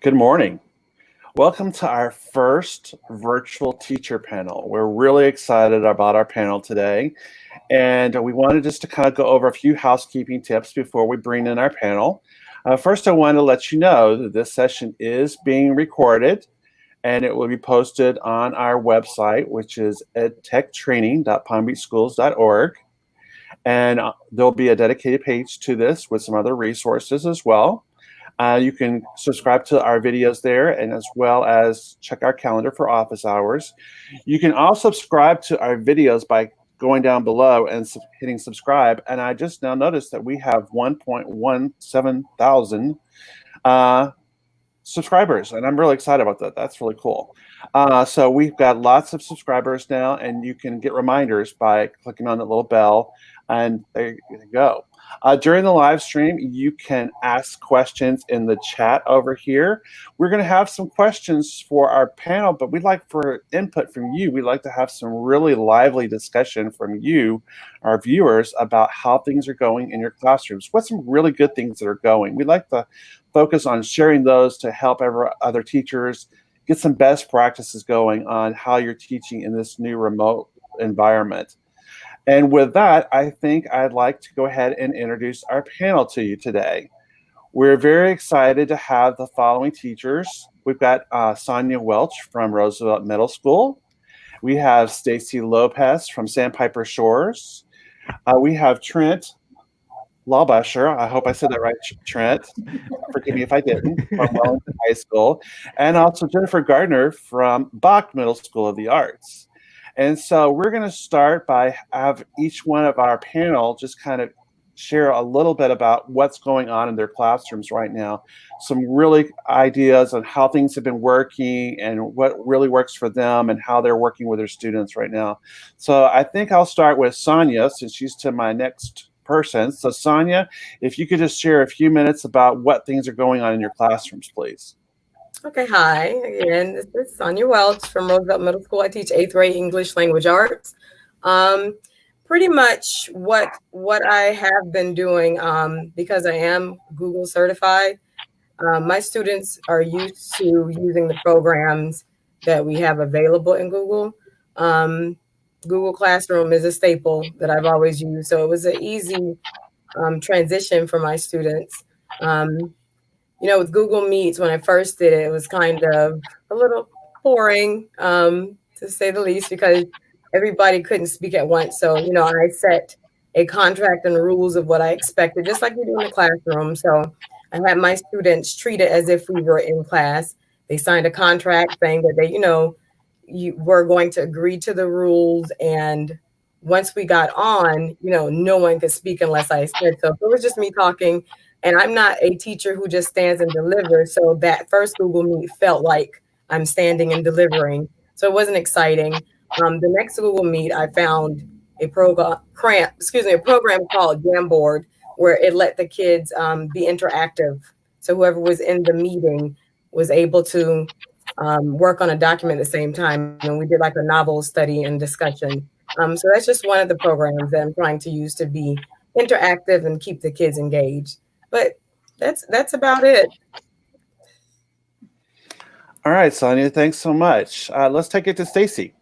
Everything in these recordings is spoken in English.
Good morning. Welcome to our first virtual teacher panel. We're really excited about our panel today, and we wanted just to kind of go over a few housekeeping tips before we bring in our panel. First, I want to let you know that this session is being recorded, and it will be posted on our website, which is edtechtraining.palmbeachschools.org. And there'll be a dedicated page to this with some other resources as well. You can subscribe to our videos there, and as well as check our calendar for office hours. You can also subscribe to our videos by going down below and hitting subscribe. And I just now noticed that we have 1.17 thousand subscribers, and I'm really excited about that. That's really cool. So we've got lots of subscribers now, and you can get reminders by clicking on the little bell, and there you go. During the live stream, you can ask questions in the chat over here. We're going to have some questions for our panel, but we'd like for input from you. We'd like to have some really lively discussion from you, our viewers, about how things are going in your classrooms. What's some really good things that are going? We'd like to focus on sharing those to help other teachers get some best practices going on how you're teaching in this new remote environment. And with that, I think I'd like to go ahead and introduce our panel to you today. We're very excited to have the following teachers. We've got Sonia Welch from Roosevelt Middle School. We have Stacey Lopez from Sandpiper Shores. We have Trent Laubscher. I hope I said that right, Trent. Forgive me if I didn't, from Wellington High School. And also Jennifer Gardner from Bach Middle School of the Arts. And so we're going to start by have each one of our panel just kind of share a little bit about what's going on in their classrooms right now, some really ideas on how things have been working and what really works for them and how they're working with their students right now. So I think I'll start with Sonia, since she's to my next person. So Sonia, if you could just share a few minutes about what things are going on in your classrooms, please. Okay, hi. Again, this is Sonia Welch from Roosevelt Middle School. I teach 8th grade English language arts. Pretty much what I have been doing, because I am Google certified, my students are used to using the programs that we have available in Google. Google Classroom is a staple that I've always used, so it was an easy transition for my students. With Google Meets, when I first did it, it was kind of a little boring, to say the least, because everybody couldn't speak at once. So, I set a contract and rules of what I expected, just like we do in the classroom. So I had my students treat it as if we were in class. They signed a contract saying that they, you were going to agree to the rules. And once we got on, no one could speak unless I said so. If it was just me talking, and I'm not a teacher who just stands and delivers. So that first Google Meet felt like I'm standing and delivering. So it wasn't exciting. The next Google Meet, I found a program called Jamboard, where it let the kids be interactive. So whoever was in the meeting was able to work on a document at the same time. And we did like a novel study and discussion. So that's just one of the programs that I'm trying to use to be interactive and keep the kids engaged. But that's about it. All right, Sonia, thanks so much. Let's take it to Stacey.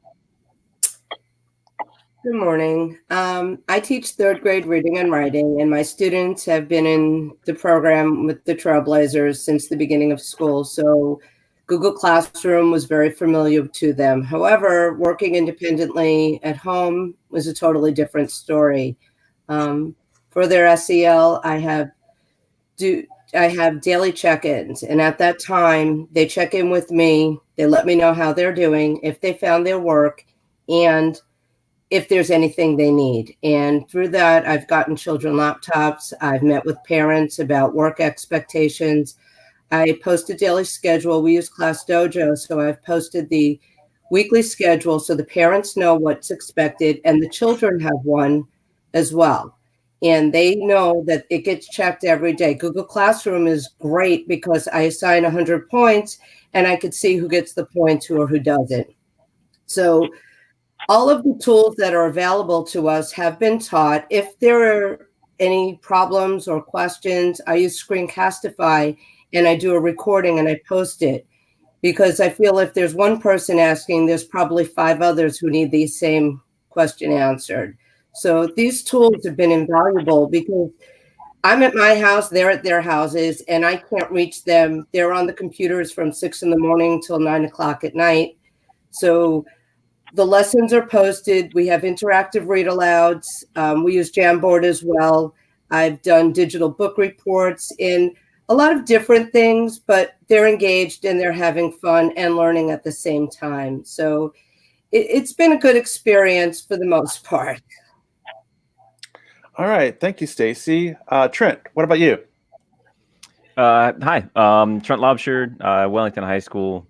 Good morning. I teach 3rd grade reading and writing, and my students have been in the program with the Trailblazers since the beginning of school. So Google Classroom was very familiar to them. However, working independently at home was a totally different story. For their SEL, I have daily check-ins, and at that time they check in with me. They let me know how they're doing, if they found their work, and if there's anything they need. And through that, I've gotten children laptops. I've met with parents about work expectations. I post a daily schedule. We use Class Dojo, so I've posted the weekly schedule so the parents know what's expected, and the children have one as well. And they know that it gets checked every day. Google Classroom is great because I assign 100 points and I could see who gets the points or who doesn't. So all of the tools that are available to us have been taught. If there are any problems or questions, I use Screencastify, and I do a recording and I post it, because I feel if there's one person asking, there's probably 5 others who need the same question answered. So these tools have been invaluable because I'm at my house, they're at their houses, and I can't reach them. They're on the computers from 6 in the morning till 9 o'clock at night. So the lessons are posted. We have interactive read alouds. We use Jamboard as well. I've done digital book reports and a lot of different things, but they're engaged and they're having fun and learning at the same time. So it's been a good experience for the most part. All right. Thank you, Stacey. Trent, what about you? Hi, Trent Laubscher, Wellington High School,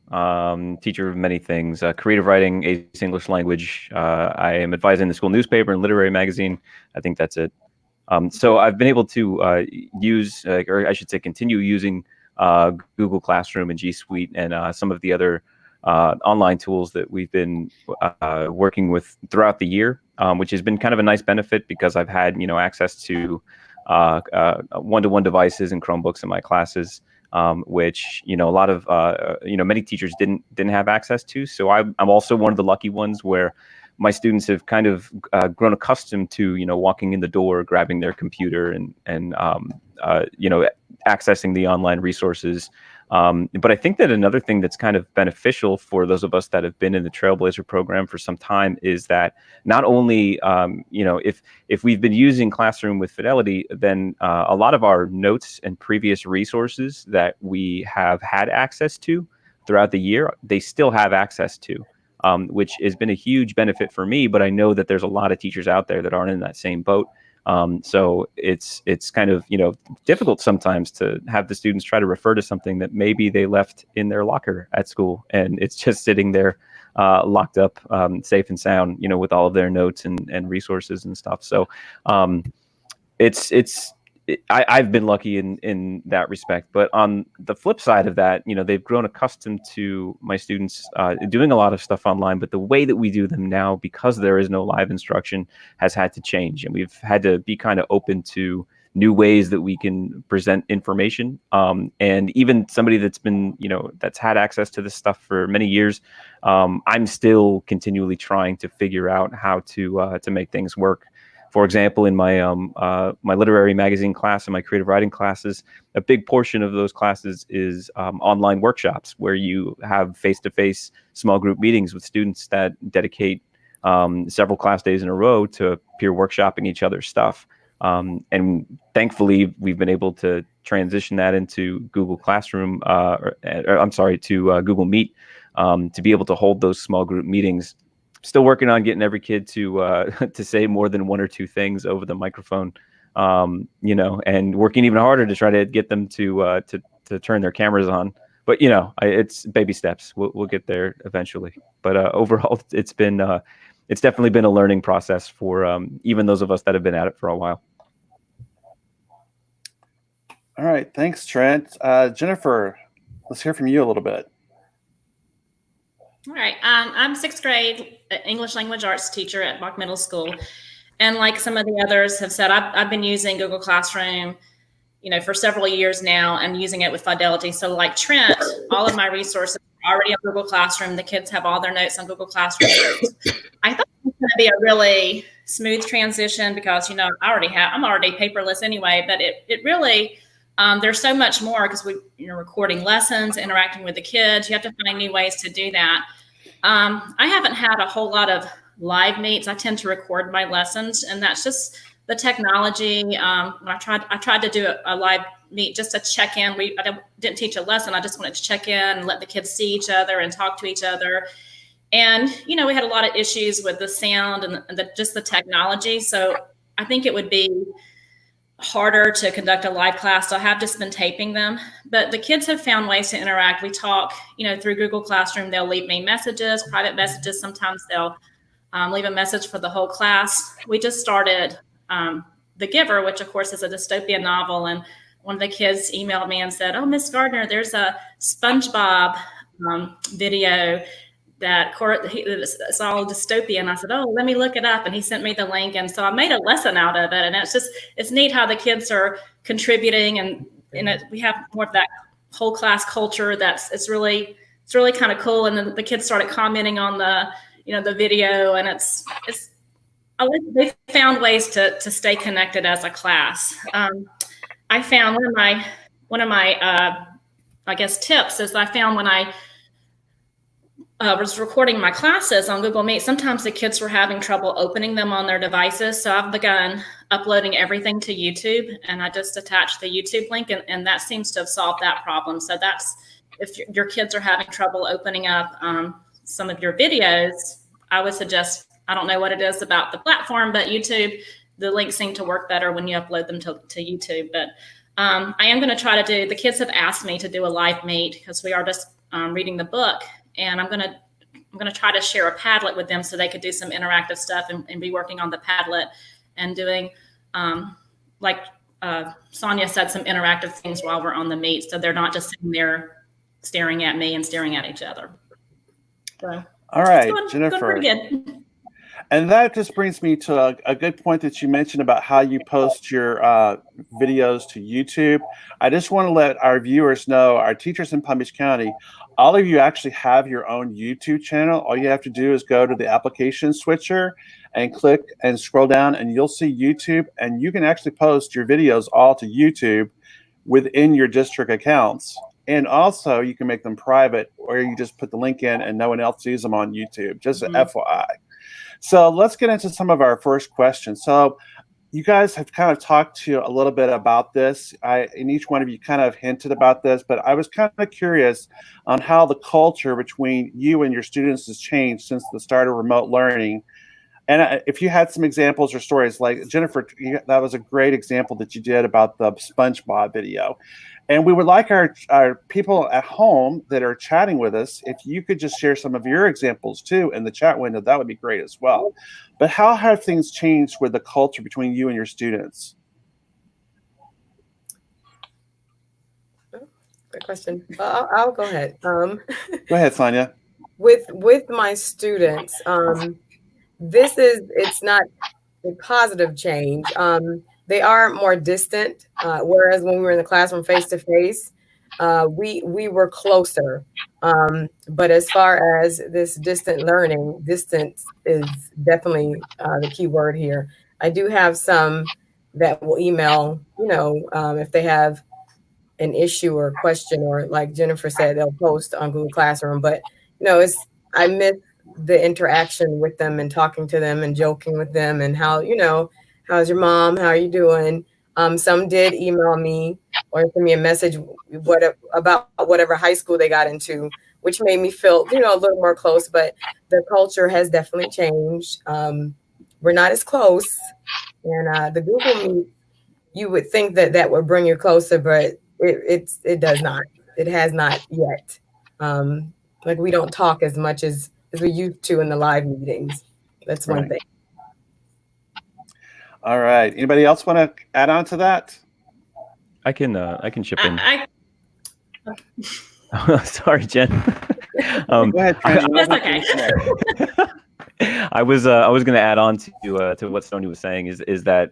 teacher of many things, creative writing, Ace English language. I am advising the school newspaper and literary magazine. I think that's it. So I've been able to use, or I should say, continue using Google Classroom and G Suite and some of the other online tools that we've been working with throughout the year, which has been kind of a nice benefit because I've had, access to one-to-one devices and Chromebooks in my classes, which a lot of many teachers didn't have access to. So I'm also one of the lucky ones where my students have kind of grown accustomed to walking in the door, grabbing their computer, and accessing the online resources. But I think that another thing that's kind of beneficial for those of us that have been in the Trailblazer program for some time is that not only, if we've been using Classroom with fidelity, then a lot of our notes and previous resources that we have had access to throughout the year, they still have access to, which has been a huge benefit for me. But I know that there's a lot of teachers out there that aren't in that same boat. So it's kind of, difficult sometimes to have the students try to refer to something that maybe they left in their locker at school and it's just sitting there locked up, safe and sound, with all of their notes and resources and stuff. So I've been lucky in that respect. But on the flip side of that, they've grown accustomed to my students doing a lot of stuff online. But the way that we do them now, because there is no live instruction, has had to change. And we've had to be kind of open to new ways that we can present information. And even somebody that's been, that's had access to this stuff for many years, I'm still continually trying to figure out how to make things work. For example, in my my literary magazine class and my creative writing classes, a big portion of those classes is online workshops where you have face-to-face small group meetings with students that dedicate several class days in a row to peer workshopping each other's stuff. And thankfully, we've been able to transition that into Google Classroom, to Google Meet, to be able to hold those small group meetings. Still working on getting every kid to say more than one or two things over the microphone, and working even harder to try to get them to turn their cameras on. But it's baby steps. We'll get there eventually. But overall, it's definitely been a learning process for even those of us that have been at it for a while. All right, thanks, Trent. Jennifer, let's hear from you a little bit. All right. I'm 6th grade English language arts teacher at Bach Middle School. And like some of the others have said, I've been using Google Classroom, for several years now and using it with fidelity. So like Trent, all of my resources are already on Google Classroom. The kids have all their notes on Google Classroom. I thought it was going to be a really smooth transition because, I'm already paperless anyway, but it really, there's so much more because we're recording lessons, interacting with the kids. You have to find new ways to do that. I haven't had a whole lot of live meets. I tend to record my lessons, and that's just the technology. When I tried to do a live meet just to check in. I didn't teach a lesson. I just wanted to check in and let the kids see each other and talk to each other. And, we had a lot of issues with the sound and just the technology. So I think it would be harder to conduct a live class. So I have just been taping them, but the kids have found ways to interact. We talk, through Google Classroom. They'll leave me messages, private messages. Sometimes they'll leave a message for the whole class. We just started The Giver, which of course is a dystopian novel. And one of the kids emailed me and said, "Oh, Miss Gardner, there's a SpongeBob video it's all dystopian." I said, "Oh, let me look it up." And he sent me the link. And so I made a lesson out of it. And it's neat how the kids are contributing and we have more of that whole class culture. It's really kind of cool. And then the kids started commenting on the video, and they found ways to stay connected as a class. I found one of my I guess tips is I found when I was recording my classes on Google Meet, sometimes the kids were having trouble opening them on their devices. So I've begun uploading everything to YouTube, and I just attached the YouTube link, and that seems to have solved that problem. So that's, if your kids are having trouble opening up some of your videos, I would suggest, I don't know what it is about the platform, but YouTube, the links seem to work better when you upload them to YouTube. But I am going to try to the kids have asked me to do a live meet because we are just reading the book. And I'm gonna try to share a Padlet with them so they could do some interactive stuff and be working on the Padlet and doing, like Sonia said, some interactive things while we're on the meet, so they're not just sitting there staring at me and staring at each other. So, all right, Going Jennifer. pretty good. And that just brings me to a good point that you mentioned about how you post your videos to YouTube. I just want to let our viewers know, our teachers in Palm Beach County, all of you actually have your own YouTube channel. All you have to do is go to the application switcher and click and scroll down, and you'll see YouTube, and you can actually post your videos all to YouTube within your district accounts. And also you can make them private, or you just put the link in and no one else sees them on YouTube, just an FYI. So let's get into some of our first questions. So you guys have kind of talked to a little bit about this. And each one of you kind of hinted about this, but I was kind of curious on how the culture between you and your students has changed since the start of remote learning. And if you had some examples or stories, like Jennifer, that was a great example that you did about the SpongeBob video. And we would like our people at home that are chatting with us, if you could just share some of your examples too in the chat window, that would be great as well. But how have things changed with the culture between you and your students? Good question. I'll go ahead. Go ahead, Sonia. With my students, it's not a positive change. They are more distant, whereas when we were in the classroom face to face, we were closer. But as far as this distant learning, distance is definitely the key word here. I do have some that will email, if they have an issue or a question, or like Jennifer said, they'll post on Google Classroom. But I miss the interaction with them and talking to them and joking with them and how's your mom? How are you doing? Some did email me or send me a message about whatever high school they got into, which made me feel, a little more close. But the culture has definitely changed. We're not as close. And the Google Meet, you would think that would bring you closer, but it does not. It has not yet. Like, we don't talk as much as we used to in the live meetings. That's one thing. All right. Anybody else want to add on to that? I can chip in. Sorry, Jen. Go ahead. That's okay. I was going to add on to what Sonia was saying is that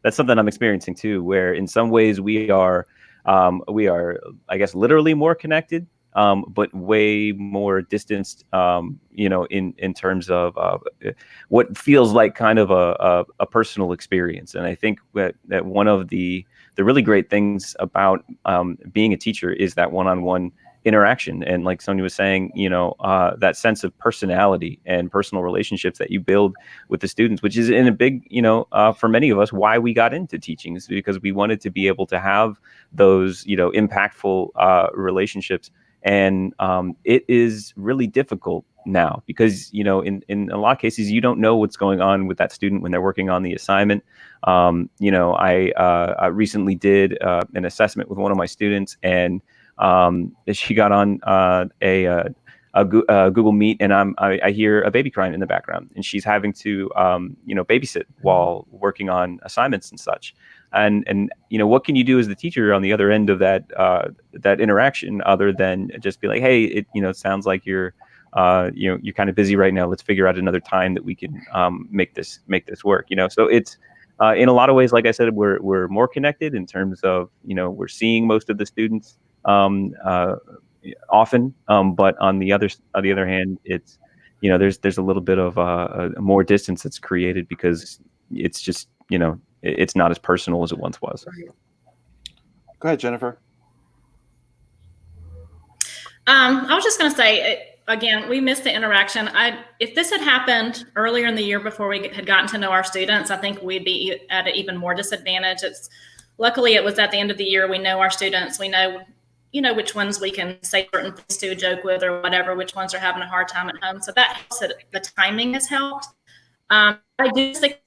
that's something I'm experiencing too, where in some ways we are I guess literally more connected, but way more distanced, in terms of what feels like kind of a personal experience. And I think that one of the really great things about being a teacher is that one-on-one interaction. And like Sonia was saying, that sense of personality and personal relationships that you build with the students, which is in a big, for many of us, why we got into teaching, is because we wanted to be able to have those, impactful relationships. And it is really difficult now because, in a lot of cases, you don't know what's going on with that student when they're working on the assignment. I recently did an assessment with one of my students, and she got on a Google Meet, and I hear a baby crying in the background, and she's having to babysit while working on assignments and such. And what can you do as the teacher on the other end of that interaction, other than just be like, hey, it sounds like you're kind of busy right now. Let's figure out another time that we can make this work. So it's in a lot of ways, like I said, we're more connected in terms of we're seeing most of the students often. But on the other hand, it's, you know, there's a little bit of more distance that's created because it's just, you know, it's not as personal as it once was. Go ahead, Jennifer. I was just going to say, again, we missed the interaction. If this had happened earlier in the year before we had gotten to know our students, I think we'd be at an even more disadvantage. Luckily, it was at the end of the year. We know our students. We know, you know, which ones we can say certain things to, joke with, or whatever, which ones are having a hard time at home. So that helps. The timing has helped. I do think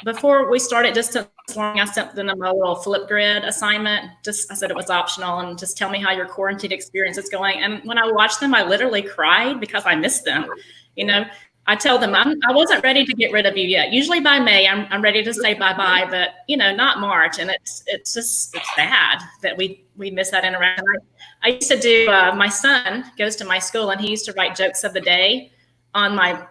before we started distance learning, I sent them a little Flipgrid assignment. I said it was optional, and just tell me how your quarantine experience is going. And when I watched them, I literally cried because I missed them. You know, I tell them I wasn't ready to get rid of you yet. Usually by May, I'm ready to say bye-bye, but you know, not March. And it's bad that we miss that interaction. I used to do. My son goes to my school, and he used to write jokes of the day on my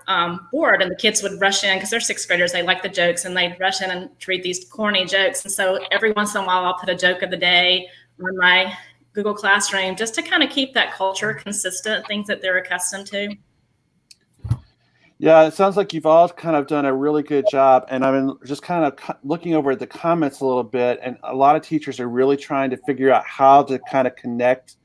board, and the kids would rush in because they're sixth graders. They like the jokes, and they'd rush in and read these corny jokes. And so every once in a while, I'll put a joke of the day on my Google Classroom just to kind of keep that culture consistent, things that they're accustomed to. Yeah, it sounds like you've all kind of done a really good job. And I've been just kind of looking over the comments a little bit, and a lot of teachers are really trying to figure out how to kind of connect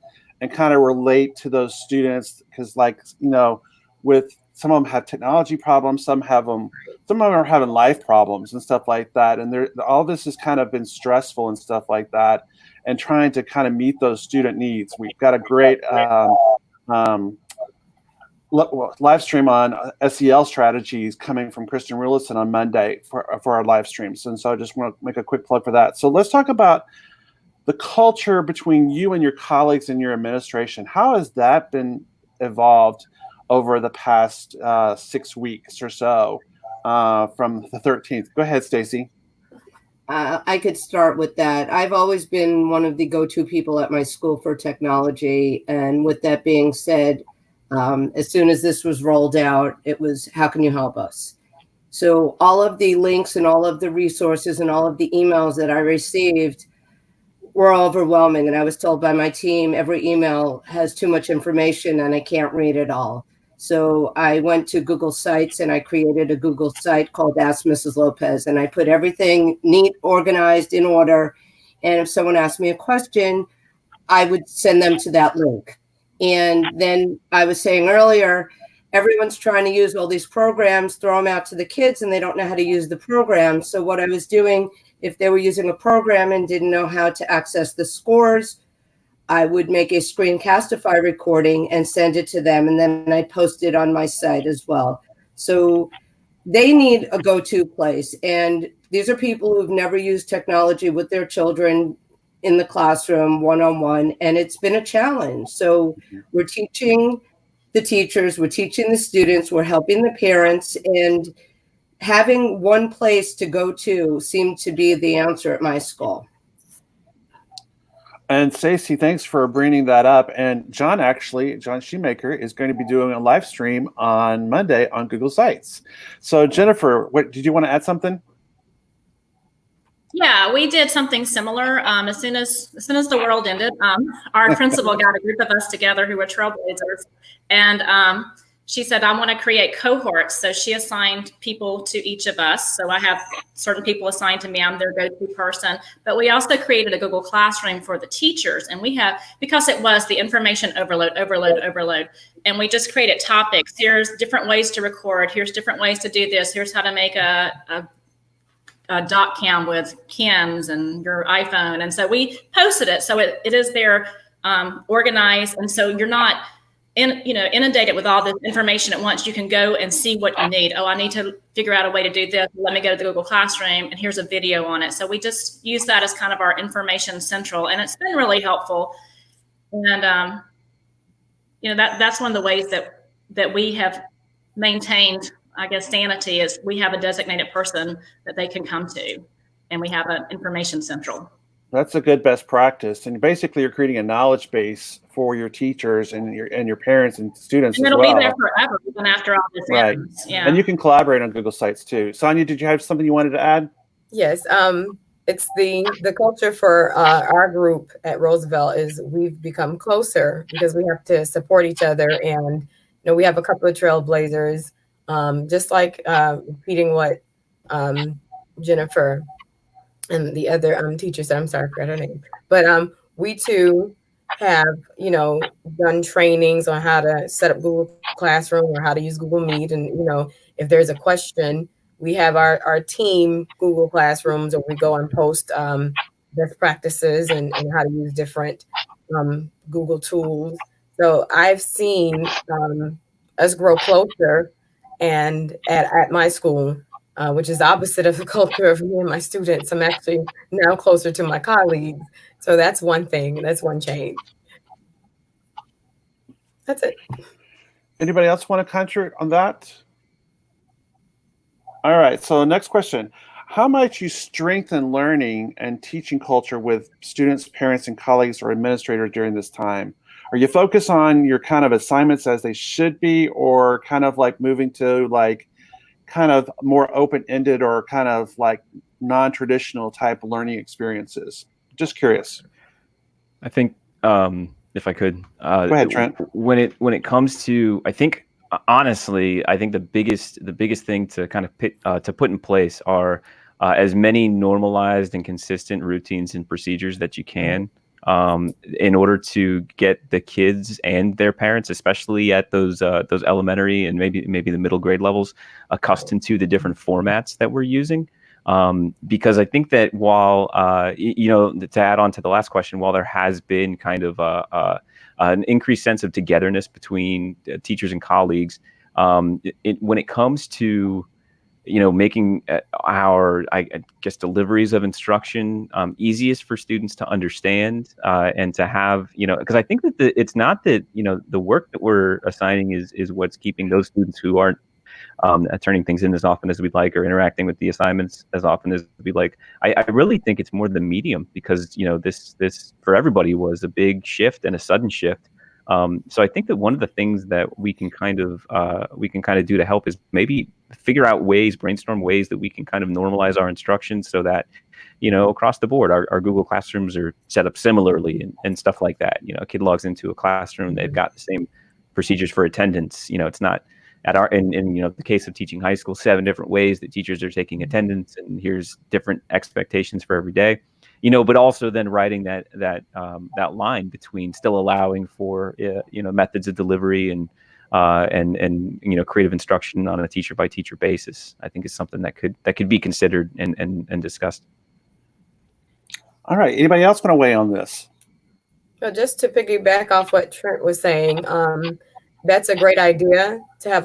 and kind of relate to those students, because, like, you know, with some of them have technology problems, some of them are having life problems and stuff like that. And all this has kind of been stressful and stuff like that, and trying to kind of meet those student needs. We've got a great live stream on SEL strategies coming from Kristen Rulison on Monday for our live streams. And so I just want to make a quick plug for that. So let's talk about the culture between you and your colleagues in your administration. How has that been evolved over the past 6 weeks or so from the 13th? Go ahead, Stacey. I could start with that. I've always been one of the go-to people at my school for technology. And with that being said, as soon as this was rolled out, it was, how can you help us? So all of the links and all of the resources and all of the emails that I received were overwhelming. And I was told by my team, every email has too much information and I can't read it all. So I went to Google Sites and I created a Google site called Ask Mrs. Lopez. And I put everything neat, organized, in order. And if someone asked me a question, I would send them to that link. And then I was saying earlier, everyone's trying to use all these programs, throw them out to the kids, and they don't know how to use the program. So what I was doing, if they were using a program and didn't know how to access the scores, I would make a Screencastify recording and send it to them. And then I post it on my site as well. So they need a go-to place. And these are people who've never used technology with their children in the classroom one-on-one. And it's been a challenge. So we're teaching the teachers, we're teaching the students, we're helping the parents, and having one place to go to seemed to be the answer at my school. And Stacey, thanks for bringing that up. And John Shoemaker is going to be doing a live stream on Monday on Google Sites. So Jennifer, did you want to add something? Yeah, we did something similar. As soon as the world ended, our principal got a group of us together who were trailblazers, and she said, I want to create cohorts. So she assigned people to each of us. So I have certain people assigned to me. I'm their go-to person. But we also created a Google Classroom for the teachers. And we have, because it was the information overload. And we just created topics. Here's different ways to record. Here's different ways to do this. Here's how to make a dot cam with Ken's and your iPhone. And so we posted it. So it is there organized. And so you're not inundated with all this information at once. You can go and see what you need. Oh, I need to figure out a way to do this. Let me go to the Google Classroom, and here's a video on it. So we just use that as kind of our information central, and it's been really helpful. And that's one of the ways that we have maintained, I guess, sanity, is we have a designated person that they can come to, and we have an information central. That's a good best practice. And basically you're creating a knowledge base for your teachers and your parents and students. And it'll be there forever, even after all this ends. Yeah. And you can collaborate on Google Sites too. Sonia, did you have something you wanted to add? Yes. it's the culture for our group at Roosevelt is we've become closer because we have to support each other, and we have a couple of trailblazers, just like repeating what Jennifer and the other teacher said. I'm sorry, I forgot her name, but we too have done trainings on how to set up Google Classroom or how to use Google Meet, and if there's a question, we have our team Google Classrooms, or we go and post best practices and how to use different Google tools. So I've seen us grow closer, and at my school, which is the opposite of the culture of me and my students, I'm actually now closer to my colleagues. So that's one thing. That's one change. That's it. Anybody else want to contribute on that? All right. So next question. How might you strengthen learning and teaching culture with students, parents, and colleagues or administrators during this time? Are you focused on your kind of assignments as they should be, or kind of like moving to like kind of more open-ended or kind of like non-traditional type learning experiences? Just curious. I think if I could, go ahead, Trent. When it comes to, I think honestly, I think the biggest thing to kind of put in place are as many normalized and consistent routines and procedures that you can, in order to get the kids and their parents, especially at those elementary and maybe the middle grade levels, accustomed to the different formats that we're using. Because I think that while, to add on to the last question, while there has been kind of an increased sense of togetherness between teachers and colleagues, when it comes to, making our, I guess, deliveries of instruction easiest for students to understand and to have, because I think that it's not that, the work that we're assigning is what's keeping those students who aren't turning things in as often as we'd like or interacting with the assignments as often as we'd like. I really think it's more the medium, because this for everybody was a big shift and a sudden shift. So I think that one of the things that we can kind of do to help is maybe figure out brainstorm ways that we can kind of normalize our instruction so that across the board our Google Classrooms are set up similarly and stuff like that. A kid logs into a classroom, they've got the same procedures for attendance. It's not at in the case of teaching high school, 7 different ways that teachers are taking attendance, and here's different expectations for every day. But also then writing that line between still allowing for methods of delivery and creative instruction on a teacher by teacher basis. I think is something that could be considered and discussed. All right. Anybody else want to weigh on this? So just to piggyback off what Trent was saying, that's a great idea to have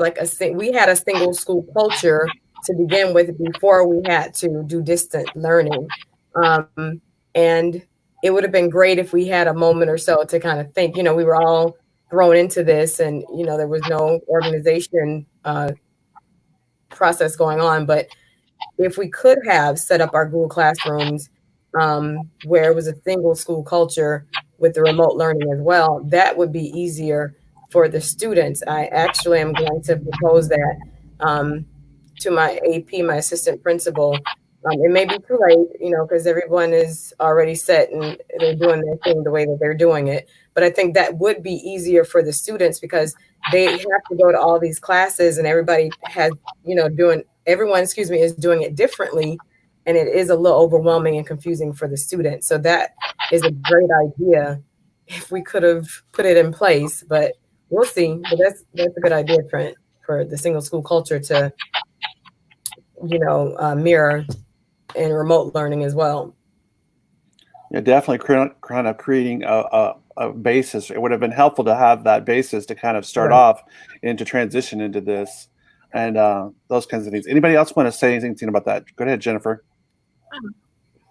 we had a single school culture to begin with before we had to do distant learning. And it would have been great if we had a moment or so to kind of think, we were all thrown into this and, there was no organization process going on. But if we could have set up our Google Classrooms where it was a single school culture with the remote learning as well, that would be easier for the students. I actually am going to propose that to my AP, my assistant principal. It may be too late, because everyone is already set and they're doing their thing the way that they're doing it. But I think that would be easier for the students because they have to go to all these classes and everybody has, everyone is doing it differently. And it is a little overwhelming and confusing for the students. So that is a great idea if we could have put it in place, but we'll see. But that's a good idea, Trent, for the single school culture to, mirror in remote learning as well. Yeah, definitely kind of creating a basis. It would have been helpful to have that basis to kind of start off and to transition into this and those kinds of things. Anybody else want to say anything about that? Go ahead, Jennifer.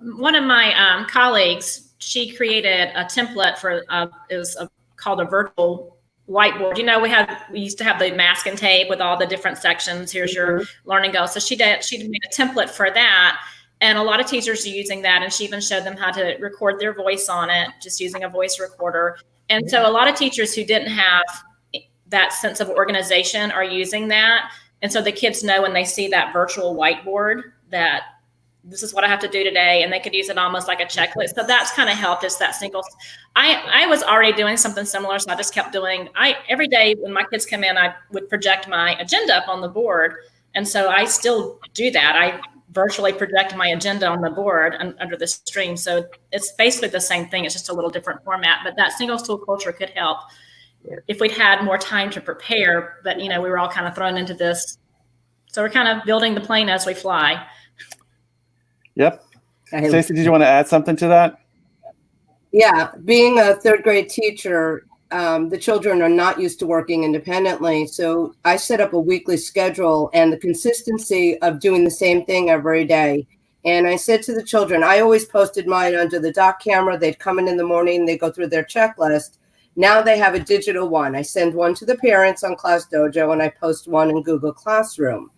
One of my colleagues, she created a template for it was called a virtual whiteboard. We used to have the masking tape with all the different sections. Here's your learning goals. So she made a template for that. And a lot of teachers are using that. And she even showed them how to record their voice on it, just using a voice recorder. And so a lot of teachers who didn't have that sense of organization are using that. And so the kids know when they see that virtual whiteboard that this is what I have to do today. And they could use it almost like a checklist. So that's kind of helped is that single. I was already doing something similar. So I just kept doing, every day when my kids come in, I would project my agenda up on the board. And so I still do that. I virtually project my agenda on the board under the stream. So it's basically the same thing. It's just a little different format, but that single tool culture could help if we'd had more time to prepare, but we were all kind of thrown into this. So we're kind of building the plane as we fly. Yep. Stacey, did you want to add something to that? Yeah, being a third grade teacher, the children are not used to working independently. So I set up a weekly schedule and the consistency of doing the same thing every day. And I said to the children, I always posted mine under the doc camera. They'd come in the morning, they go through their checklist. Now they have a digital one. I send one to the parents on Class Dojo and I post one in Google Classroom.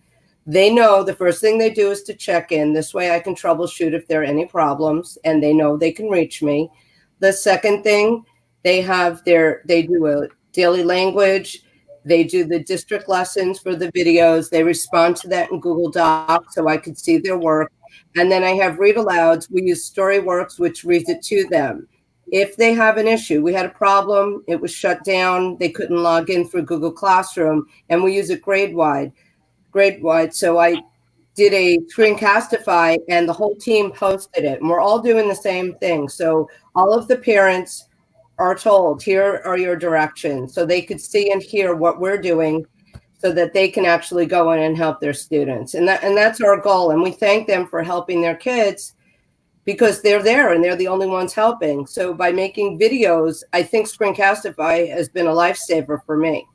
They know the first thing they do is to check in. This way I can troubleshoot if there are any problems and they know they can reach me. The second thing, they do a daily language. They do the district lessons for the videos. They respond to that in Google Docs so I could see their work. And then I have read alouds. We use Storyworks, which reads it to them. If they have an issue, we had a problem, it was shut down, they couldn't log in through Google Classroom, and we use it grade-wide. So I did a screencastify and the whole team posted it. And we're all doing the same thing. So all of the parents are told, here are your directions. So they could see and hear what we're doing so that they can actually go in and help their students. And that's our goal. And we thank them for helping their kids because they're there and they're the only ones helping. So by making videos, I think Screencastify has been a lifesaver for me.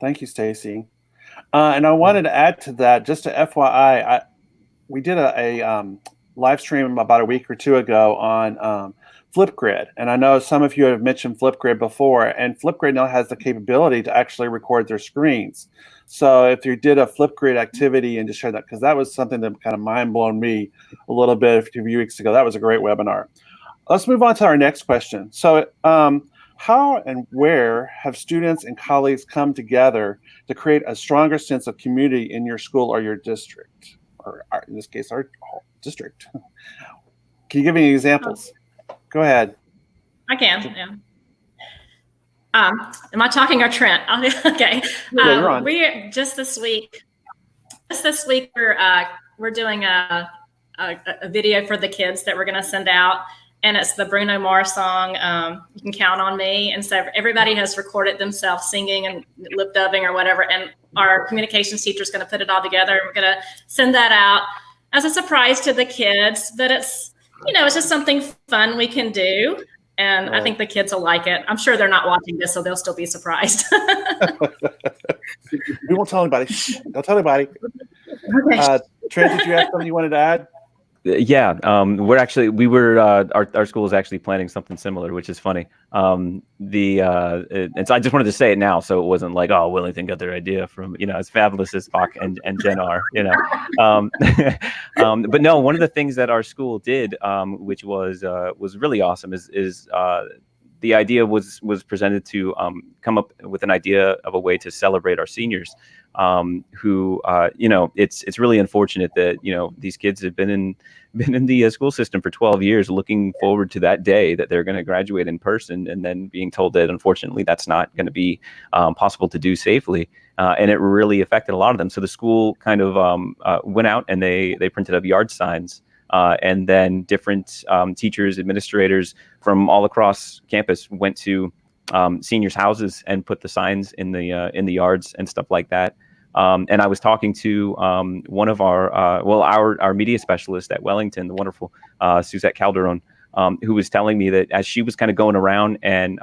Thank you, Stacey. And I wanted to add to that, just to FYI, we did a live stream about a week or two ago on Flipgrid. And I know some of you have mentioned Flipgrid before, and Flipgrid now has the capability to actually record their screens. So if you did a Flipgrid activity and just share that, because that was something that kind of mind-blown me a little bit a few weeks ago. That was a great webinar. Let's move on to our next question. So how and where have students and colleagues come together to create a stronger sense of community in your school or your district, or in this case, our district? Can you give me any examples? Go ahead. I can, yeah. Am I talking or Trent? Okay. Yeah, you're on. We just this week we're doing a video for the kids that we're going to send out, and it's the Bruno Mars song, "You Can Count on Me." And so everybody has recorded themselves singing and lip dubbing or whatever, and our communications teacher is going to put it all together, and we're going to send that out as a surprise to the kids. But it's it's just something fun we can do. And I think the kids will like it. I'm sure they're not watching this, so they'll still be surprised. We won't tell anybody. Don't tell anybody. Okay. Trent, did you have something you wanted to add? Yeah, our school is actually planning something similar, which is funny. And so I just wanted to say it now, so it wasn't like, oh, Wellington got their idea from, as fabulous as Bach and Jen are, But no, one of the things that our school did, which was really awesome, is the idea was presented to come up with an idea of a way to celebrate our seniors, who it's really unfortunate that these kids have been in the school system for 12 years, looking forward to that day that they're going to graduate in person, and then being told that unfortunately that's not going to be possible to do safely, and it really affected a lot of them. So the school kind of went out and they printed up yard signs. And then different teachers, administrators from all across campus went to seniors' houses and put the signs in the yards and stuff like that. And I was talking to one of our media specialist at Wellington, the wonderful Suzette Calderon, who was telling me that as she was kind of going around and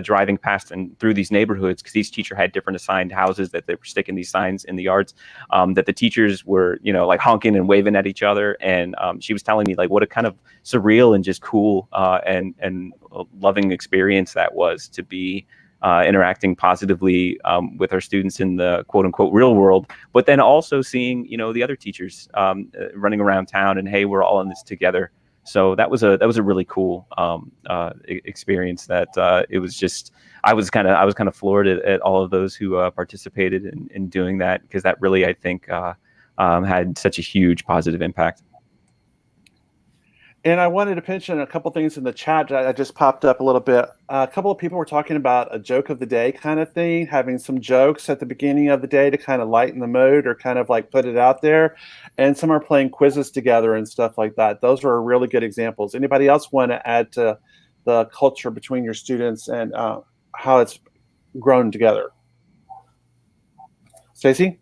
driving past and through these neighborhoods, because each teacher had different assigned houses that they were sticking these signs in the yards, that the teachers were like honking and waving at each other, and she was telling me like what a kind of surreal and just cool and loving experience that was to be interacting positively with our students in the quote unquote real world, but then also seeing the other teachers running around town and, hey, we're all in this together. So that was a really cool experience. That it was just I was kind of floored at all of those who participated in doing that, because that really, I think, had such a huge positive impact. And I wanted to mention a couple things in the chat that just popped up a little bit. A couple of people were talking about a joke of the day kind of thing, having some jokes at the beginning of the day to kind of lighten the mood or kind of like put it out there. And some are playing quizzes together and stuff like that. Those are really good examples. Anybody else want to add to the culture between your students and how it's grown together? Stacey?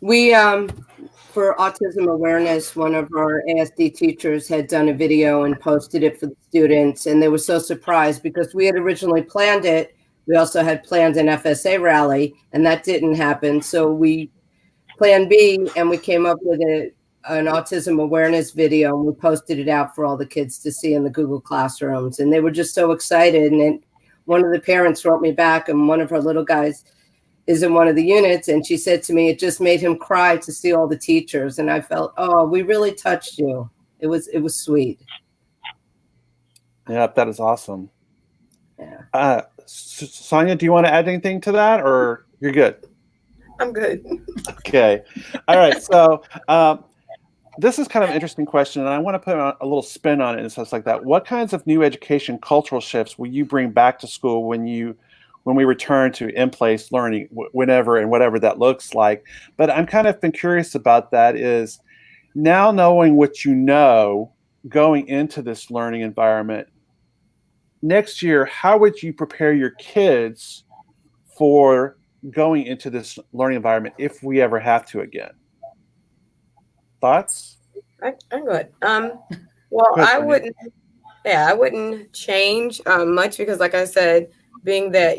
We, for autism awareness, one of our ASD teachers had done a video and posted it for the students, and they were so surprised because we had originally planned it. We also had planned an FSA rally, and that didn't happen. So we planned B, and we came up with an autism awareness video, and we posted it out for all the kids to see in the Google Classrooms, and they were just so excited. And then one of the parents wrote me back, and one of her little guys is in one of the units, and she said to me, it just made him cry to see all the teachers. And I felt, oh, we really touched you. It was sweet. Yeah, that is awesome. Yeah. Sonia, do you want to add anything to that, or you're good? I'm good. Okay. All right. So this is kind of an interesting question, and I want to put a little spin on it and stuff like that. What kinds of new education cultural shifts will you bring back to school when we return to in-place learning, whenever and whatever that looks like? But I'm kind of been curious about that is now knowing what you know going into this learning environment, next year, how would you prepare your kids for going into this learning environment if we ever have to again? Thoughts? I'm good. Well, I wouldn't change much because, like I said, being that,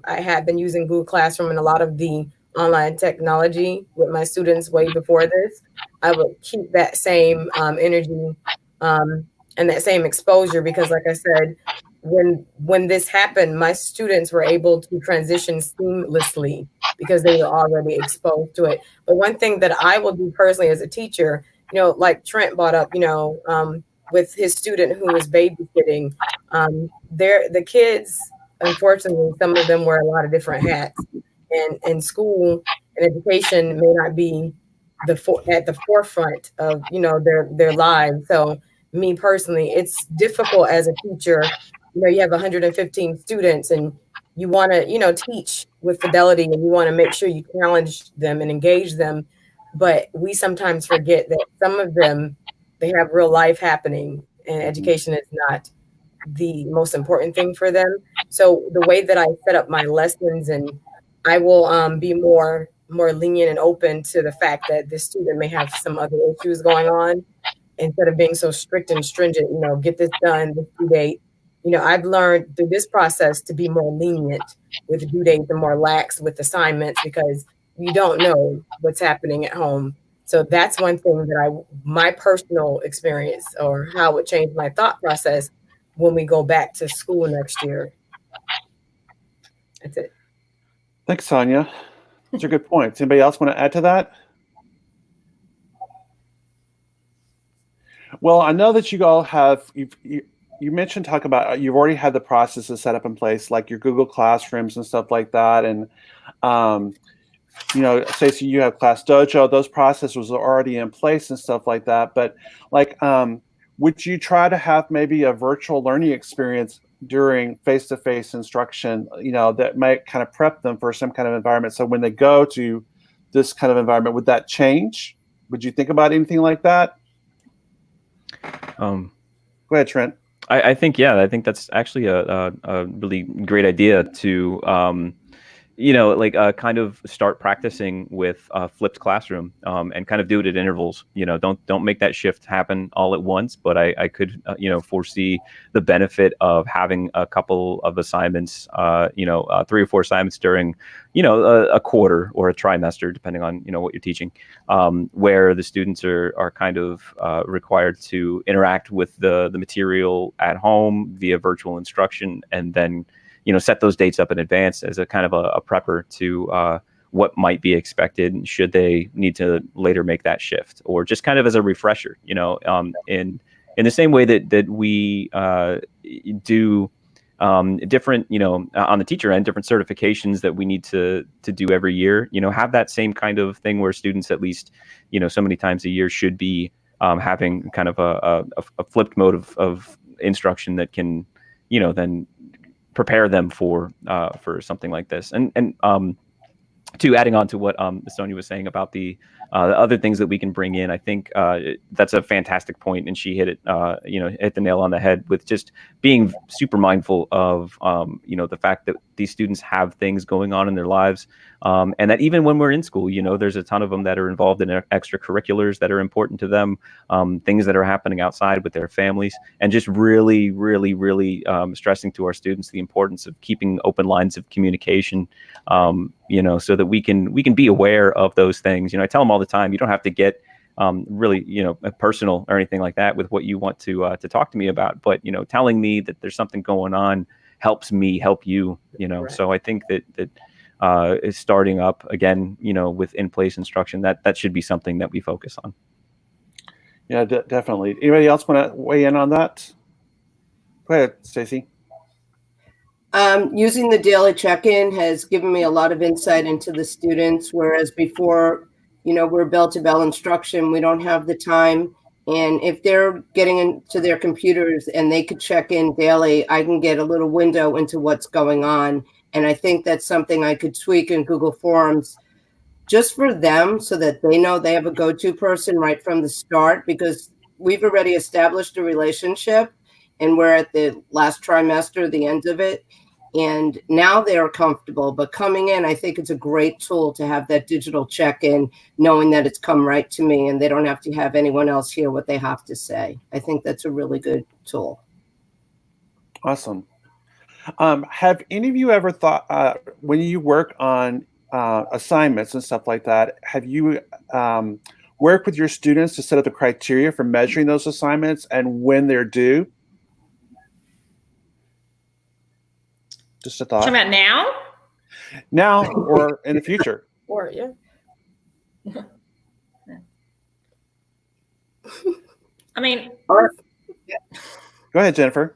I had been using Google Classroom and a lot of the online technology with my students way before this, I would keep that same energy and that same exposure because, like I said, when this happened, my students were able to transition seamlessly because they were already exposed to it. But one thing that I will do personally as a teacher, like Trent brought up, with his student who was babysitting, the kids, unfortunately, some of them wear a lot of different hats, and school and education may not be at the forefront of their lives. So me personally, it's difficult as a teacher. You have 115 students, and you want to teach with fidelity, and you want to make sure you challenge them and engage them. But we sometimes forget that some of them, they have real life happening, and education is not the most important thing for them. So the way that I set up my lessons, and I will be more lenient and open to the fact that this student may have some other issues going on, instead of being so strict and stringent, get this done, this due date. I've learned through this process to be more lenient with due dates and more lax with assignments because you don't know what's happening at home. So that's one thing that my personal experience or how it changed my thought process when we go back to school next year. That's it. Thanks, Sonia. Those are good points. Anybody else want to add to that? Well, I know that you all have, you mentioned talk about you've already had the processes set up in place, like your Google Classrooms and stuff like that. And, Stacey, you have Class Dojo, those processes are already in place and stuff like that. But would you try to have maybe a virtual learning experience during face-to-face instruction, that might kind of prep them for some kind of environment? So when they go to this kind of environment, would that change? Would you think about anything like that? Go ahead, Trent. I think that's actually a really great idea to, kind of start practicing with flipped classroom and kind of do it at intervals. Don't make that shift happen all at once, but I could, foresee the benefit of having a couple of assignments, 3 or 4 assignments during, a quarter or a trimester, depending on, what you're teaching, where the students are kind of required to interact with the material at home via virtual instruction, and then set those dates up in advance as a kind of a prepper to what might be expected should they need to later make that shift, or just kind of as a refresher, in the same way that we do different, on the teacher end, different certifications that we need to do every year, have that same kind of thing where students at least, so many times a year should be having kind of a flipped mode of instruction that can, then prepare them for something like this. And to adding on to what Sonia was saying about the other things that we can bring in, I think that's a fantastic point, and she hit it, hit the nail on the head with just being super mindful of, the fact that these students have things going on in their lives, and that even when we're in school, there's a ton of them that are involved in extracurriculars that are important to them, things that are happening outside with their families, and just really, really, really stressing to our students the importance of keeping open lines of communication, so that we can be aware of those things. I tell them all the time, you don't have to get really, personal or anything like that with what you want to talk to me about, but telling me that there's something going on helps me help you. Right. So I think that is starting up again, with in-place instruction, that should be something that we focus on. Yeah, definitely. Anybody else want to weigh in on that? Go ahead, Stacey. Using the daily check-in has given me a lot of insight into the students, whereas before, we're bell-to-bell instruction. We don't have the time. And if they're getting into their computers and they could check in daily, I can get a little window into what's going on. And I think that's something I could tweak in Google Forms just for them so that they know they have a go-to person right from the start, because we've already established a relationship and we're at the last trimester, the end of it. And now they're comfortable, but coming in, I think it's a great tool to have that digital check-in, knowing that it's come right to me and they don't have to have anyone else hear what they have to say. I think that's a really good tool. Awesome. Have any of you ever thought, when you work on assignments and stuff like that, have you worked with your students to set up the criteria for measuring those assignments and when they're due? Just a thought. Talking about now? Now or in the future? Or yeah. I mean, Go ahead, Jennifer.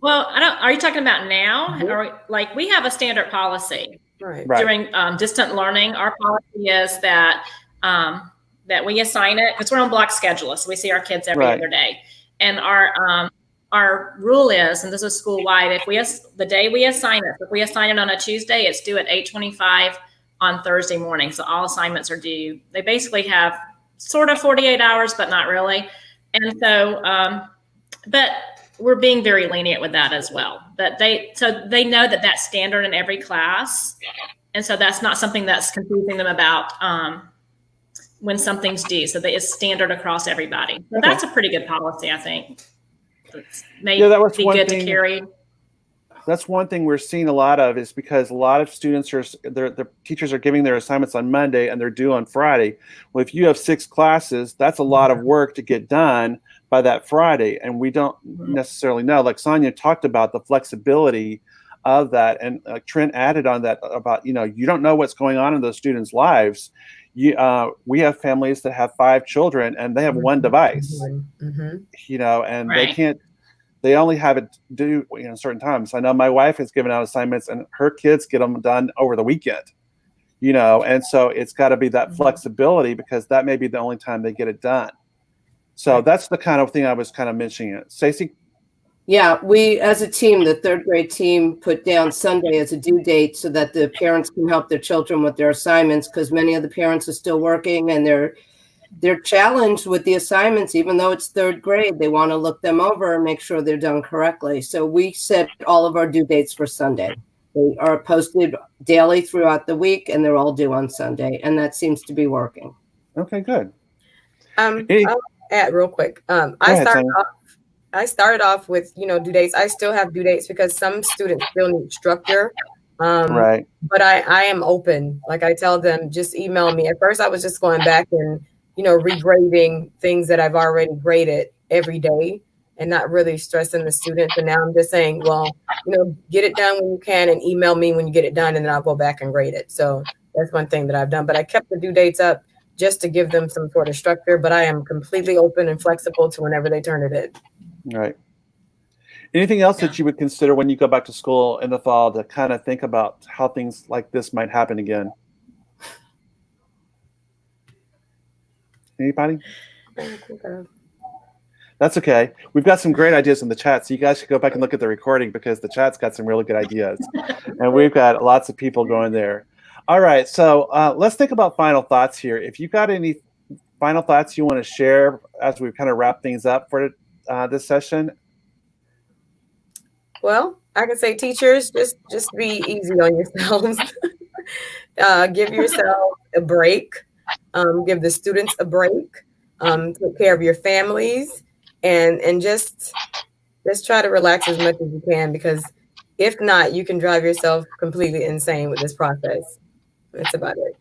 well, are you talking about now? Or like we have a standard policy Right. during distant learning. Our policy is that that we assign it because we're on block schedule, so we see our kids every other day. And our rule is, and this is school wide, if the day we assign it, if we assign it on a Tuesday, it's due at 8:25 on Thursday morning. So all assignments are due. They basically have sort of 48 hours, but not really. And so, but we're being very lenient with that as well. But they know that that's standard in every class. And so that's not something that's confusing them about when something's due. So that it's standard across everybody. So that's a pretty good policy, I think. That was one good thing to carry. That's one thing we're seeing a lot of, is because a lot of students the teachers are giving their assignments on Monday and they're due on Friday. Well, if you have 6 classes, that's a lot of work to get done by that Friday. And we don't necessarily know, like Sonia talked about, the flexibility of that. And Trent added on that about, you don't know what's going on in those students' lives. We have families that have 5 children and they have one device, and they only have it due certain times. I know my wife has given out assignments and her kids get them done over the weekend, and so it's got to be that flexibility, because that may be the only time they get it done. So that's the kind of thing I was kind of mentioning. Stacey? Yeah, we as a team, the 3rd grade team, put down Sunday as a due date so that the parents can help their children with their assignments, because many of the parents are still working and they're challenged with the assignments. Even though it's 3rd grade, they want to look them over and make sure they're done correctly. So we set all of our due dates for Sunday. They are posted daily throughout the week and they're all due on Sunday. And that seems to be working. Okay, good. I'll add real quick. I started off with, due dates. I still have due dates because some students still need structure. Right. But I am open. Like I tell them, just email me. At first I was just going back and, regrading things that I've already graded every day and not really stressing the students. And now I'm just saying, well, get it done when you can and email me when you get it done, and then I'll go back and grade it. So that's one thing that I've done. But I kept the due dates up just to give them some sort of structure, but I am completely open and flexible to whenever they turn it in. Right. Anything else that you would consider when you go back to school in the fall to kind of think about how things like this might happen again? Anybody? That's okay. We've got some great ideas in the chat, so you guys should go back and look at the recording because the chat's got some really good ideas. And we've got lots of people going there. All right, so let's think about final thoughts here. If you've got any final thoughts you want to share as we kind of wrap things up for this session. Well, I can say, teachers, just be easy on yourselves. Give yourself a break. Give the students a break. Take care of your families, and just try to relax as much as you can, because if not, you can drive yourself completely insane with this process. That's about it.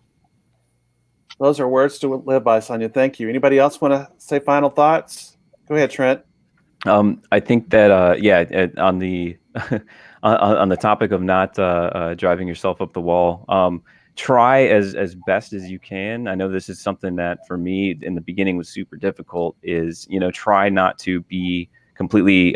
Those are words to live by, Sonia. Thank you. Anybody else want to say final thoughts? Go ahead, Trent. I think that on the on the topic of not driving yourself up the wall, try as best as you can. I know this is something that for me in the beginning was super difficult. Is try not to be completely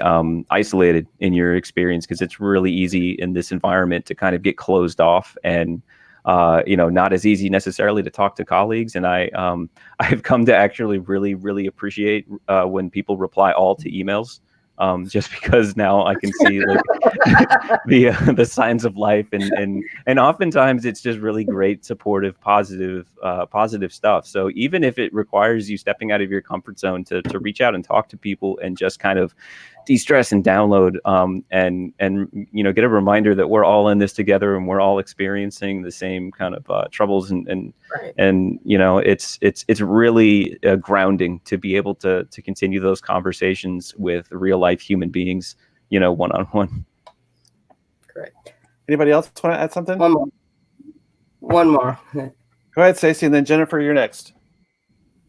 isolated in your experience, because it's really easy in this environment to kind of get closed off and not as easy necessarily to talk to colleagues. And I've come to actually really, really appreciate when people reply all to emails, just because now I can see like the signs of life, and oftentimes it's just really great, supportive, positive stuff. So even if it requires you stepping out of your comfort zone to reach out and talk to people and just kind of de-stress and download, and get a reminder that we're all in this together and we're all experiencing the same kind of troubles, and Right. it's really grounding to be able to continue those conversations with real life human beings, one-on-one. Correct. Anybody else want to add something? One more. Go ahead, Stacey, and then Jennifer, you're next.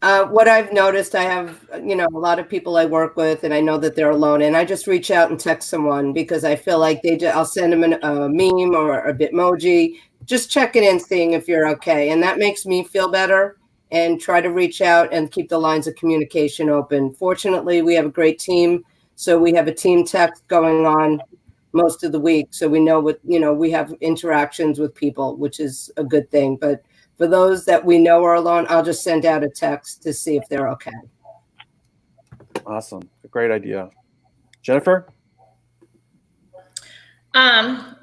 What I've noticed, I have, a lot of people I work with, and I know that they're alone, and I just reach out and text someone because I feel like I'll send them a meme or a Bitmoji, just checking in, seeing if you're okay. And that makes me feel better, and try to reach out and keep the lines of communication open. Fortunately, we have a great team. So we have a team text going on most of the week. So we know we have interactions with people, which is a good thing. But for those that we know are alone, I'll just send out a text to see if they're okay. Awesome. Great idea. Jennifer? I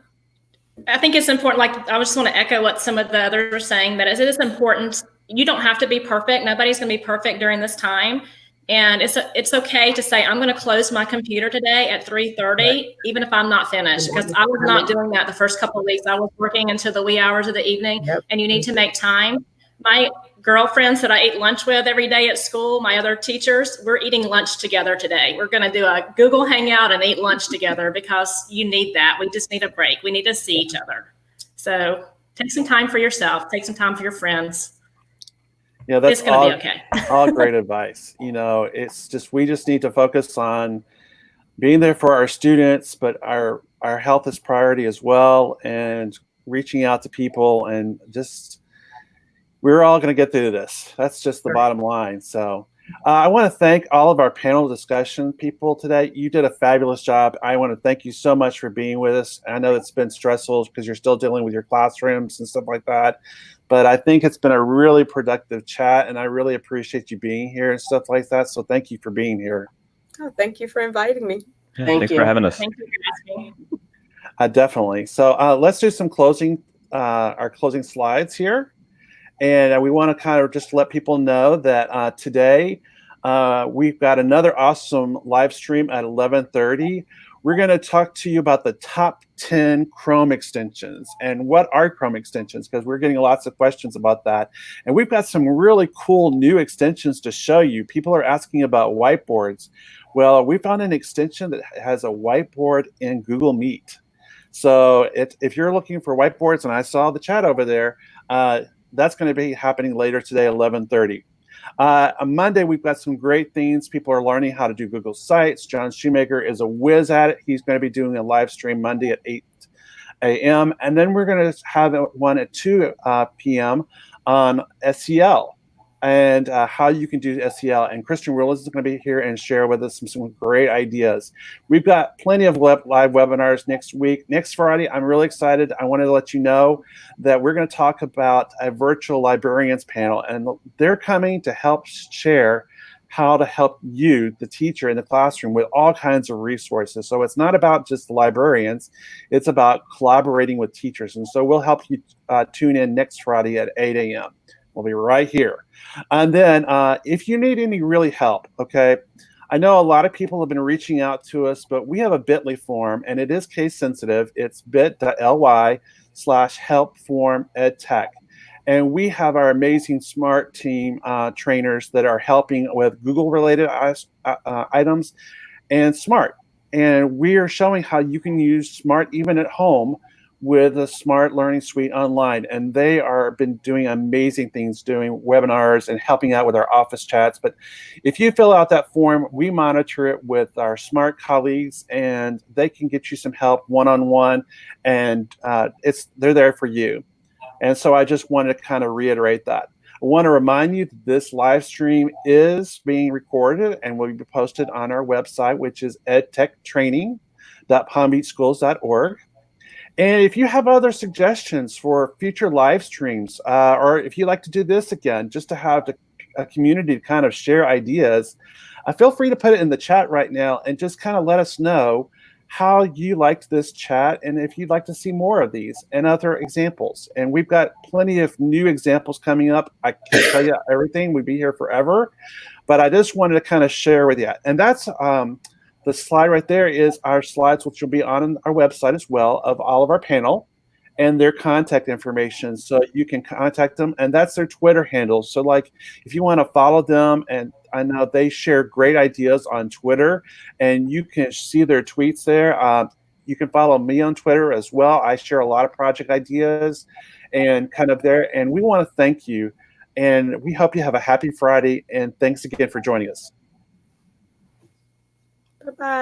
think it's important, like I just want to echo what some of the others are saying, that it is important. You don't have to be perfect. Nobody's going to be perfect during this time. And it's okay to say, I'm going to close my computer today at 3:30, even if I'm not finished, because I was not doing that the first couple of weeks. I was working into the wee hours of the evening. Yep. And you need to make time. My girlfriends that I ate lunch with every day at school, my other teachers, we're eating lunch together today. We're going to do a Google Hangout and eat lunch together, because you need that. We just need a break. We need to see each other. So take some time for yourself. Take some time for your friends. Yeah, that's it's going to be okay. All great advice. It's just, we just need to focus on being there for our students, but our health is priority as well, and reaching out to people, and just, we're all going to get through this. That's just the bottom line. So I want to thank all of our panel discussion people today. You did a fabulous job. I want to thank you so much for being with us. I know it's been stressful because you're still dealing with your classrooms and stuff like that, but I think it's been a really productive chat, and I really appreciate you being here and stuff like that. So thank you for being here. Oh, thank you for inviting me. Yeah, Thank you for having us. Thank you for asking. Definitely. So let's do some our closing slides here. And we want to kind of just let people know that today we've got another awesome live stream at 11:30. We're going to talk to you about the top 10 Chrome extensions. And what are Chrome extensions? Because we're getting lots of questions about that. And we've got some really cool new extensions to show you. People are asking about whiteboards. Well, we found an extension that has a whiteboard in Google Meet. So if you're looking for whiteboards, and I saw the chat over there, that's going to be happening later today, 11:30. On Monday, we've got some great things. People are learning how to do Google Sites. John Shoemaker is a whiz at it. He's going to be doing a live stream Monday at 8 a.m. And then we're going to have one at 2 p.m. on SEL. and how you can do SEL. And Christian Willis is going to be here and share with us some great ideas. We've got plenty of live webinars next week. Next Friday, I'm really excited. I wanted to let you know that we're going to talk about a virtual librarians panel, and they're coming to help share how to help you, the teacher in the classroom, with all kinds of resources. So it's not about just the librarians, it's about collaborating with teachers. And so we'll help you tune in next Friday at 8 a.m. We'll be right here. And then if you need any really help, okay, I know a lot of people have been reaching out to us, but we have a bit.ly form, and it is case sensitive. It's bit.ly/help-form-ed-tech. And we have our amazing SMART team trainers that are helping with Google-related items and SMART. And we are showing how you can use SMART even at home with the SMART Learning Suite online. And they are been doing amazing things, doing webinars and helping out with our office chats. But if you fill out that form, we monitor it with our SMART colleagues, and they can get you some help one-on-one, and they're there for you. And so I just wanted to kind of reiterate that. I want to remind you that this live stream is being recorded and will be posted on our website, which is edtechtraining.palmbeachschools.org. And if you have other suggestions for future live streams, or if you'd like to do this again, just to have a community to kind of share ideas, feel free to put it in the chat right now and just kind of let us know how you liked this chat and if you'd like to see more of these and other examples. And we've got plenty of new examples coming up. I can't tell you everything. We'd be here forever. But I just wanted to kind of share with you. And that's the slide right there is our slides, which will be on our website as well, of all of our panel and their contact information. So you can contact them. And that's their Twitter handles. So like if you want to follow them, and I know they share great ideas on Twitter, and you can see their tweets there. You can follow me on Twitter as well. I share a lot of project ideas and kind of there. And we want to thank you. And we hope you have a happy Friday. And thanks again for joining us. Bye-bye.